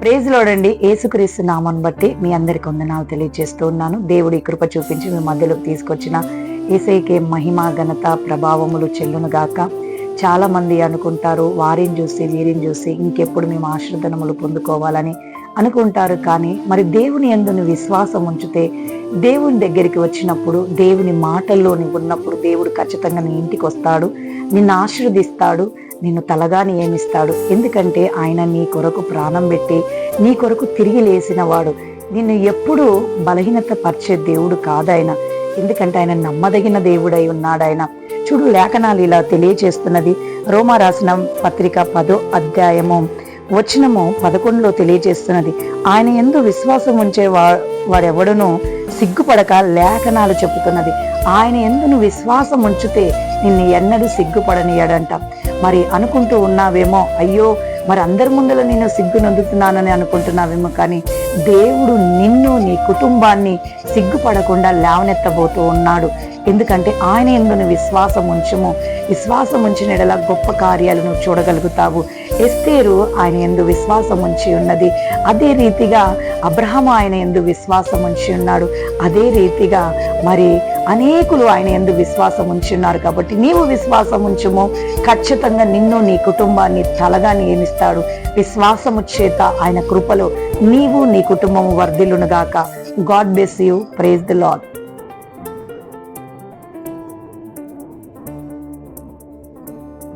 Praise లోడండి. యేసుక్రీస్తు నామం బట్టి మీ అందరికి వందనాలు తెలియజేస్తూ ఉన్నాను. దేవుడి కృప చూపించి మీ మధ్యలోకి తీసుకొచ్చిన యేసయ్యకే మహిమ ఘనత ప్రభావములు చెల్లును గాక. చాలా మంది అనుకుంటారు వారిని చూసి వీరిని చూసి ఇంకెప్పుడు మేము ఆశీర్వదనములు పొందుకోవాలని అనుకుంటారు. కానీ మరి దేవుని యందు విశ్వాసం ఉంచితే, దేవుని దగ్గరికి వచ్చినప్పుడు, దేవుని మాటల్లో ఉన్నప్పుడు దేవుడు ఖచ్చితంగా నీ ఇంటికి వస్తాడు, నిన్ను ఆశీర్వదిస్తాడు, నిన్ను తలగా నియమిస్తాడు. ఎందుకంటే ఆయన నీ కొరకు ప్రాణం పెట్టి నీ కొరకు తిరిగి లేసిన వాడు. నిన్ను ఎప్పుడు బలహీనత పరిచే దేవుడు కాదాయన. ఎందుకంటే ఆయన నమ్మదగిన దేవుడై ఉన్నాడు. ఆయన చూడు, లేఖనాలు ఇలా తెలియచేస్తున్నది. రోమా రాసిన పత్రిక 10వ అధ్యాయము వచనము 11లో తెలియజేస్తున్నది. ఆయన యందు విశ్వాసం ఉంచే వాడెవడునూ సిగ్గుపడక లేఖనాలు చెబుతున్నది. ఆయన యందు విశ్వాసం ఉంచితే నిన్ను ఎన్నడూ సిగ్గుపడనియడంట. మరి అనుకుంటూ ఉన్నావేమో, అయ్యో మరి అందరి ముందర నేను సిగ్గు నందుతున్నానని అనుకుంటున్నావేమో. కానీ దేవుడు నిన్ను, నీ కుటుంబాన్ని సిగ్గుపడకుండా లేవనెత్తబోతూ ఉన్నాడు. ఎందుకంటే ఆయన యందు విశ్వాసం ఉంచుము. విశ్వాసం ఉంచిన ఎడల గొప్ప కార్యాలను చూడగలుగుతావు. ఎస్తేరు ఆయన యందు విశ్వాసం ఉంచి ఉన్నది. అదే రీతిగా అబ్రహాము ఆయన యందు విశ్వాసం ఉంచి ఉన్నాడు. అదే రీతిగా మరి అనేకులు ఆయన యందు విశ్వాసం ఉంచి ఉన్నారు. కాబట్టి నీవు విశ్వాసం ఉంచుము. ఖచ్చితంగా నిన్ను, నీ కుటుంబాన్ని తలగా నియమిస్తాడు. విశ్వాసము చేత ఆయన కృపలో నీవు, నీ కుటుంబము వర్ధిల్లును గాక. God bless you. Praise the lord.